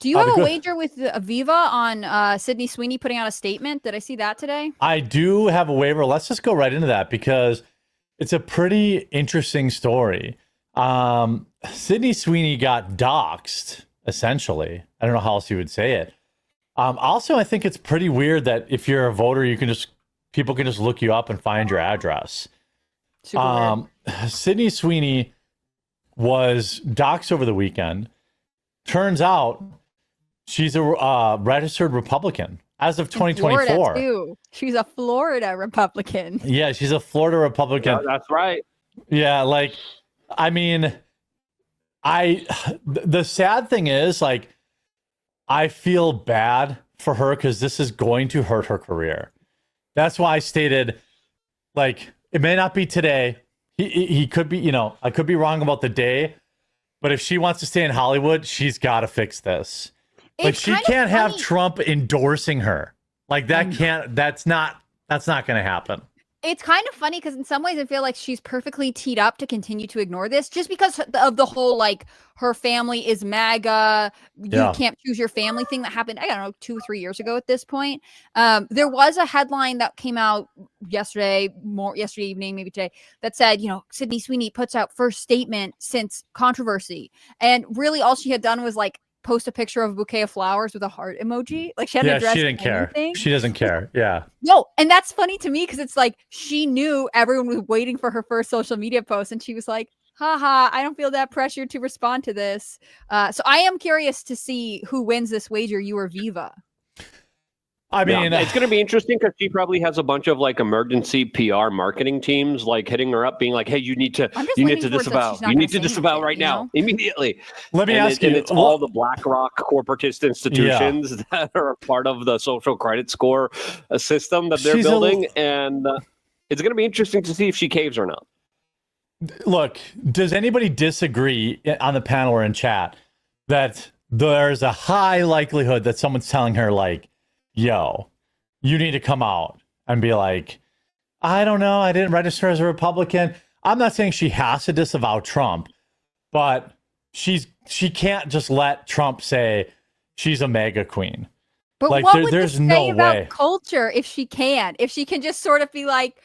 Do you have a wager with Aviva on Sydney Sweeney putting out a statement? Did I see that today? I do have a waiver. Let's just go right into that because it's a pretty interesting story. Sydney Sweeney got doxxed, essentially. I don't know how else you would say it. Also, I think it's pretty weird that if you're a voter, people can just look you up and find your address. Super weird. Sydney Sweeney was doxxed over the weekend. Turns out she's a registered Republican as of 2024. Florida too. She's a Florida Republican. Yeah, she's a Florida Republican. Yeah, that's right. Yeah, like, I mean, the sad thing is, like, I feel bad for her because this is going to hurt her career. That's why I stated, like, it may not be today. He could be, you know, I could be wrong about the day, but if she wants to stay in Hollywood, she's got to fix this. Like, she can't have Trump endorsing her. Like, that's not going to happen. It's kind of funny because in some ways I feel like she's perfectly teed up to continue to ignore this just because of the whole, like, her family is MAGA, you can't choose your family thing that happened, I don't know, 2 or 3 years ago at this point. There was a headline that came out yesterday evening, maybe today, that said, you know, Sydney Sweeney puts out first statement since controversy. And really all she had done was, like, post a picture of a bouquet of flowers with a heart emoji. Like, she hadn't addressed anything. Care. She doesn't care. Yeah. No, and that's funny to me because it's like she knew everyone was waiting for her first social media post, and she was like, haha, I don't feel that pressure to respond to this. So I am curious to see who wins this wager, you or Viva. I mean, it's going to be interesting because she probably has a bunch of, like, emergency PR marketing teams, like, hitting her up, being like, "Hey, you need to disavow right now, immediately." Let me ask you, and it's all the BlackRock corporatist institutions that are a part of the social credit score system that they're building, and it's going to be interesting to see if she caves or not. Look, does anybody disagree on the panel or in chat that there's a high likelihood that someone's telling her, like, yo, you need to come out and be like, I don't know, I didn't register as a Republican. I'm not saying she has to disavow Trump, but she can't just let Trump say she's a MAGA queen. But like, what would there's this say no about way. culture if she can just sort of be like,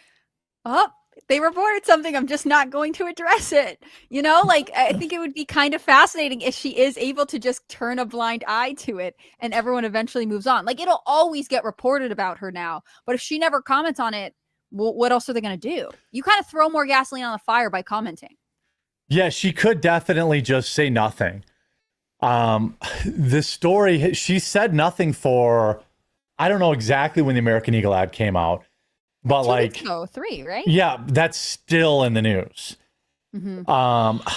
oh, they reported something, I'm just not going to address it. You know, like, I think it would be kind of fascinating if she is able to just turn a blind eye to it and everyone eventually moves on. Like, it'll always get reported about her now, but if she never comments on it, well, what else are they going to do? You kind of throw more gasoline on the fire by commenting. Yeah, she could definitely just say nothing. The story, she said nothing for, I don't know exactly when the American Eagle ad came out, but 2 like, weeks ago, 3, right? Yeah, that's still in the news. Mm-hmm.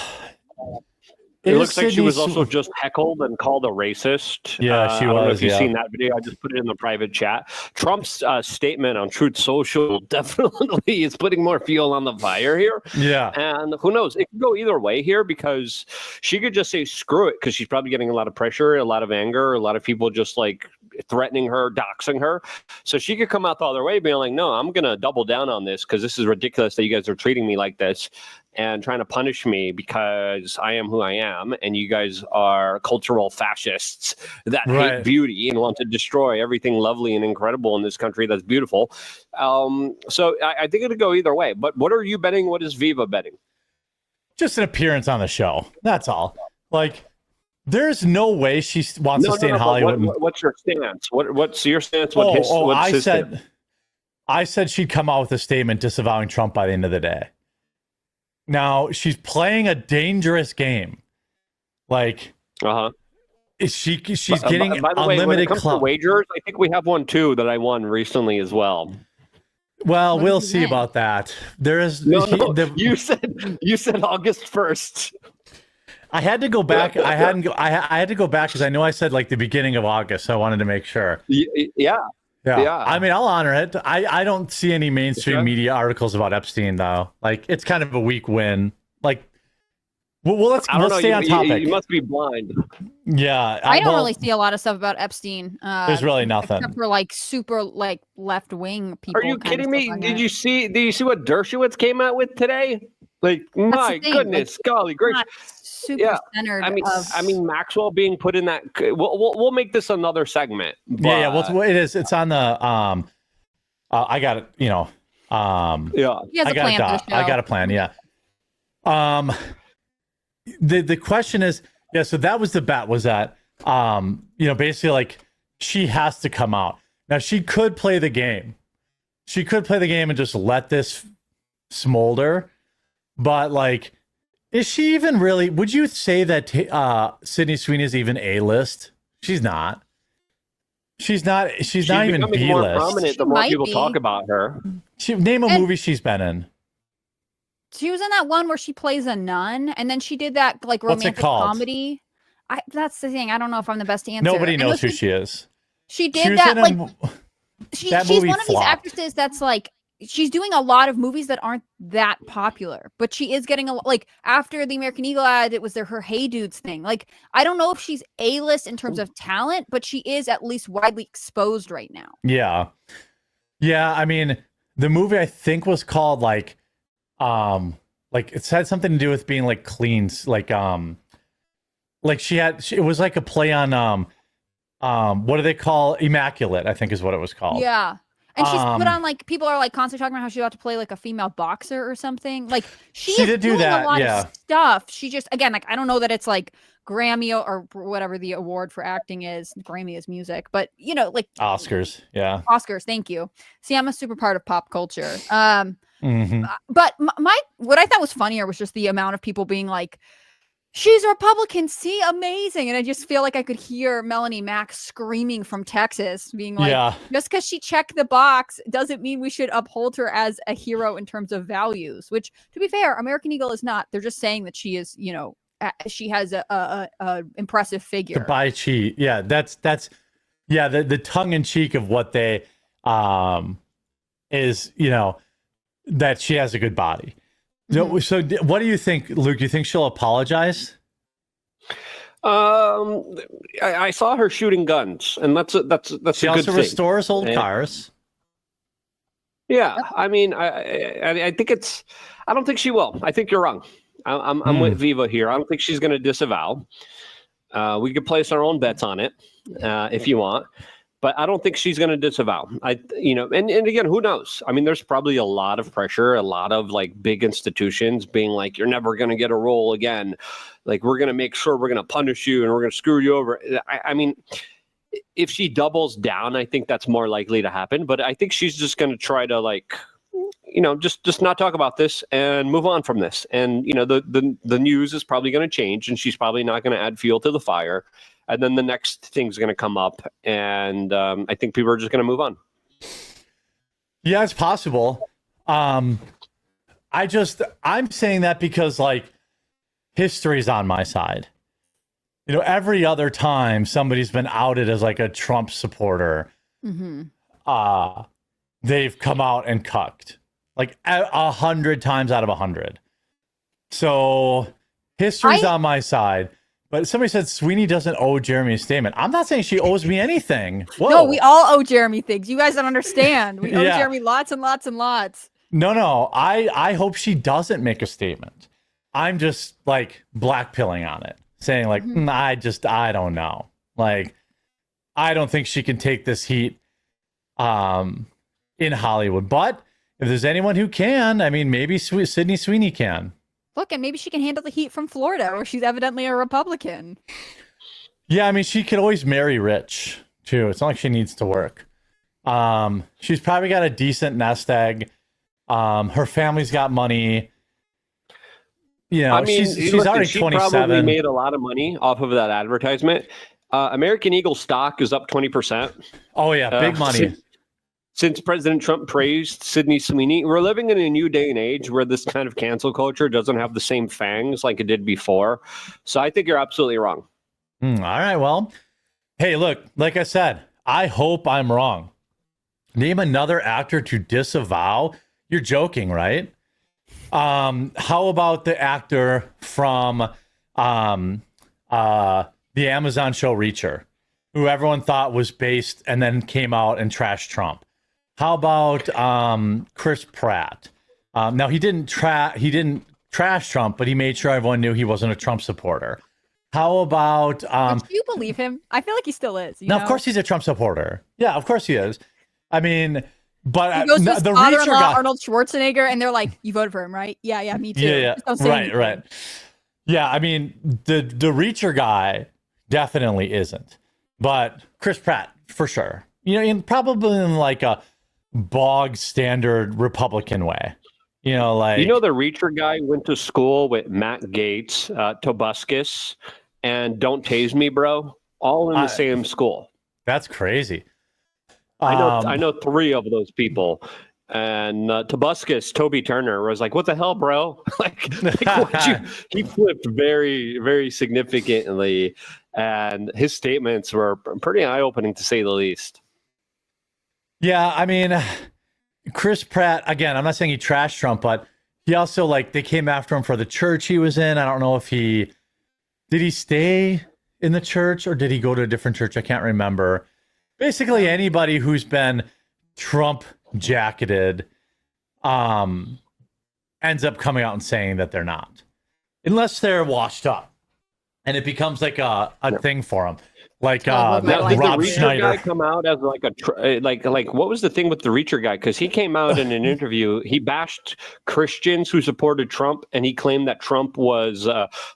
It looks like she was also just heckled and called a racist. Yeah, she was. I don't know if you've seen that video. I just put it in the private chat. Trump's statement on Truth Social definitely is putting more fuel on the fire here. Yeah. And who knows? It could go either way here because she could just say screw it because she's probably getting a lot of pressure, a lot of anger, a lot of people just like threatening her, doxing her. So she could come out the other way being like, no, I'm going to double down on this because this is ridiculous that you guys are treating me like this and trying to punish me because I am who I am, and you guys are cultural fascists that hate beauty and want to destroy everything lovely and incredible in this country that's beautiful. So I think it'll go either way. But what are you betting? What is Viva betting? Just an appearance on the show. That's all. Like, there's no way she wants to stay in Hollywood. What's your stance? What's your stance? I said she'd come out with a statement disavowing Trump by the end of the day. Now, she's playing a dangerous game. Like, she's getting by the way, unlimited when it comes to wagers, I think we have one too that I won recently as well. Well, we'll see about that. There is you said August 1st. I had to go back. I had to go back because I know I said like the beginning of August. So I wanted to make sure. Yeah. I mean, I'll honor it. I don't see any mainstream media articles about Epstein though. Like, it's kind of a weak win. Like, we'll stay on topic. You must be blind. Yeah, I don't really see a lot of stuff about Epstein. There's really nothing except for like super like left wing people. Are you kidding me? Did you see what Dershowitz came out with today? Like, my goodness, golly gracious. super centered. I mean, Maxwell being put in that. We'll make this another segment. But... Yeah. Well, it is. It's on the. I got it. You know. Yeah. He has a plan for the show. I got a plan. Yeah. The question is, yeah. So that was the bet. Was that basically like she has to come out. Now she could play the game. She could play the game and just let this smolder, but like, is she even really? Would you say that Sydney Sweeney is even A-list? She's not. She's not even B-list. More prominent the more people talk about her. Name a movie she's been in. She was in that one where she plays a nun, and then she did that like romantic comedy. That's the thing. I don't know if I'm the best answer. Nobody knows who she is. She did that like she's one of these actresses that's like she's doing a lot of movies that aren't that popular, but she is getting like after the American Eagle ad, it was her Hey Dudes thing. Like I don't know if she's A-list in terms of talent, but she is at least widely exposed right now. Yeah. I mean, the movie I think was called like it had something to do with being like clean, like it was like a play on what do they call Immaculate, I think is what it was called. Yeah. And she's put on like people are like constantly talking about how she's about to play like a female boxer or something. Like she is doing a lot of stuff. She just again like I don't know that it's like Grammy or whatever the award for acting is. Grammy is music, but you know like Oscars. Yeah. Oscars. Thank you. See, I'm a super part of pop culture. Mm-hmm. But what I thought was funnier was just the amount of people being like, she's Republican, see, amazing. And I just feel like I could hear Melanie Mack screaming from Texas, being like, just because she checked the box doesn't mean we should uphold her as a hero in terms of values, which, to be fair, American Eagle is not. They're just saying that she is, you know, she has a impressive figure. By cheat. Yeah, that's the tongue in cheek of what they is, you know, that she has a good body. So what do you think, Luke? You think she'll apologize? I saw her shooting guns, and that's she a good thing. Also restores old cars. Yeah, I mean, I think it's. I don't think she will. I think you're wrong. I'm with Viva here. I don't think she's going to disavow. We could place our own bets on it if you want. But I don't think she's going to disavow. And again, who knows? I mean, there's probably a lot of pressure, a lot of like big institutions being like, you're never going to get a role again. Like, we're going to make sure we're going to punish you and we're going to screw you over. I mean, if she doubles down, I think that's more likely to happen. But I think she's just going to try to like, you know, just not talk about this and move on from this. And, you know, the news is probably going to change and she's probably not going to add fuel to the fire. And then the next thing's going to come up, and I think people are just going to move on. Yeah, it's possible. I'm saying that because like history's on my side. You know, every other time somebody's been outed as like a Trump supporter, they've come out and cucked like 100 times out of 100. So history's on my side. But somebody said Sweeney doesn't owe Jeremy a statement. I'm not saying she owes me anything. Whoa. No, we all owe Jeremy things. You guys don't understand. We owe Jeremy lots and lots and lots. No. I hope she doesn't make a statement. I'm just like blackpilling on it, saying like, I don't know. Like, I don't think she can take this heat in Hollywood. But if there's anyone who can, I mean, maybe Sydney Sweeney can. Look, and maybe she can handle the heat from Florida, where she's evidently a Republican. Yeah, I mean, she could always marry rich, too. It's not like she needs to work. She's probably got a decent nest egg. Her family's got money. You know, I mean, she's already 27. She probably made a lot of money off of that advertisement. American Eagle stock is up 20%. Oh, yeah, big money. Since President Trump praised Sydney Sweeney, we're living in a new day and age where this kind of cancel culture doesn't have the same fangs like it did before. So I think you're absolutely wrong. All right. Well, hey, look, like I said, I hope I'm wrong. Name another actor to disavow. You're joking, right? How about the actor from the Amazon show Reacher, who everyone thought was based and then came out and trashed Trump? How about Chris Pratt? Now he didn't trash Trump, but he made sure everyone knew he wasn't a Trump supporter. How about do you believe him? I feel like he still is. Of course he's a Trump supporter. Yeah, of course he is. I mean, but he goes to his father-in-law, guy, Arnold Schwarzenegger, and they're like, "You voted for him, right? Yeah, me too." Yeah, right. Yeah, I mean, the Reacher guy definitely isn't, but Chris Pratt for sure. Probably in like a bog standard Republican way. The Reacher guy went to school with Matt Gaetz, Tobuscus, and Don't Tase Me, Bro, all in the same school. That's crazy. I know 3 of those people, and Tobuscus, Toby Turner, was like, "What the hell, bro?" He flipped very, very significantly, and his statements were pretty eye-opening to say the least. Yeah, I mean, Chris Pratt, again, I'm not saying he trashed Trump, but he also, they came after him for the church he was in. I don't know if did he stay in the church or did he go to a different church? I can't remember. Basically, anybody who's been Trump jacketed ends up coming out and saying that they're not, unless they're washed up, and it becomes like a thing for them. Did the Rob Reacher Schneider guy come out as what was the thing with the Reacher guy? Because he came out in an interview, he bashed Christians who supported Trump, and he claimed that Trump was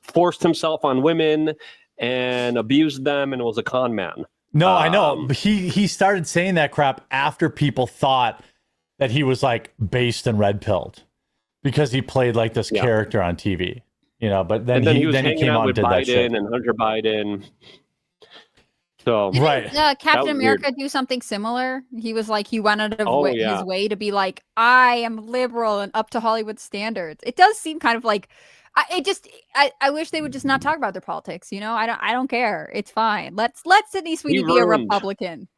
forced himself on women and abused them and was a con man. No, I know. He started saying that crap after people thought that he was based and red pilled because he played this character on TV. But then he came out and did that shit. And Hunter Biden. So Didn't Captain America do something similar? He was he went out of his way to be like, I am liberal and up to Hollywood standards. It does seem kind of I wish they would just not talk about their politics. I don't care. It's fine. Let Sydney Sweeney be a Republican.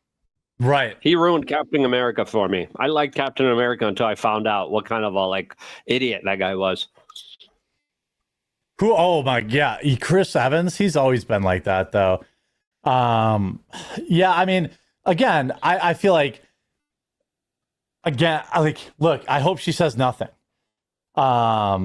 Right. He ruined Captain America for me. I liked Captain America until I found out what kind of a idiot that guy was. Who? Oh my God, Chris Evans. He's always been like that though. Yeah, I mean, again, I feel look, I hope she says nothing. I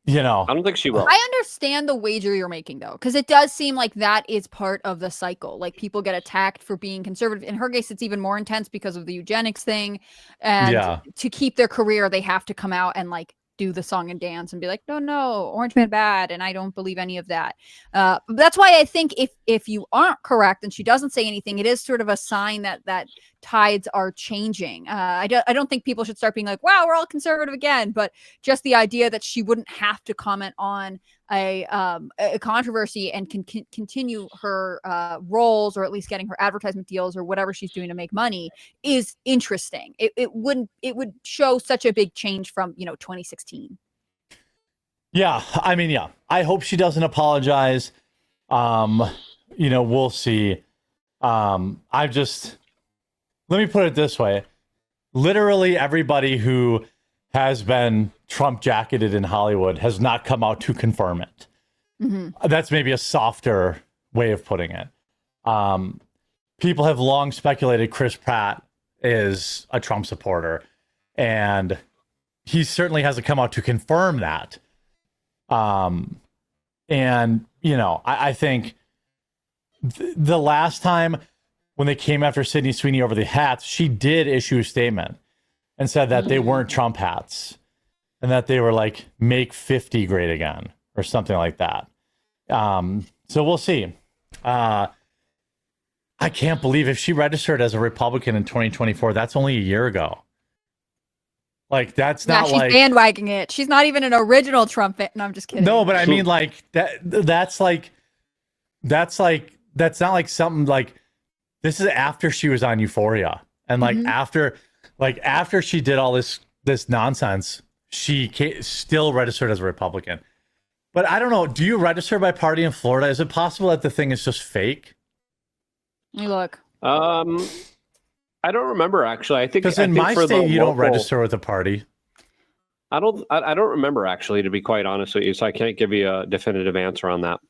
don't think she will. I understand the wager you're making though, because it does seem like that is part of the cycle. People get attacked for being conservative. In her case, it's even more intense because of the eugenics thing. And to keep their career, they have to come out and do the song and dance and be like, no, Orange Man bad, and I don't believe any of that. That's why I think if you aren't correct and she doesn't say anything, it is sort of a sign that tides are changing. I don't think people should start being like, wow, we're all conservative again, but just the idea that she wouldn't have to comment on a controversy and can continue her roles, or at least getting her advertisement deals or whatever she's doing to make money, is interesting. It would show such a big change from 2016. Yeah, I mean, yeah, I hope she doesn't apologize. We'll see. Let me put it this way. Literally everybody who has been Trump jacketed in Hollywood has not come out to confirm it. Mm-hmm. That's maybe a softer way of putting it. People have long speculated Chris Pratt is a Trump supporter, and he certainly hasn't come out to confirm that. I think the last time when they came after Sydney Sweeney over the hats, she did issue a statement and said that they weren't Trump hats and that they were make 50 great again or something like that. So we'll see. I can't believe if she registered as a Republican in 2024, that's only a year ago. That's not she's bandwagging it. She's not even an original Trump fan. No, I'm just kidding. No, but I mean that's not something this is after she was on Euphoria. And after she did all this nonsense, she still registered as a Republican. But I don't know. Do you register by party in Florida? Is it possible that the thing is just fake? Let me look. I don't remember actually. I think because in my state you don't register with a party. I don't remember actually, to be quite honest with you. So I can't give you a definitive answer on that.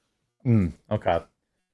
Okay.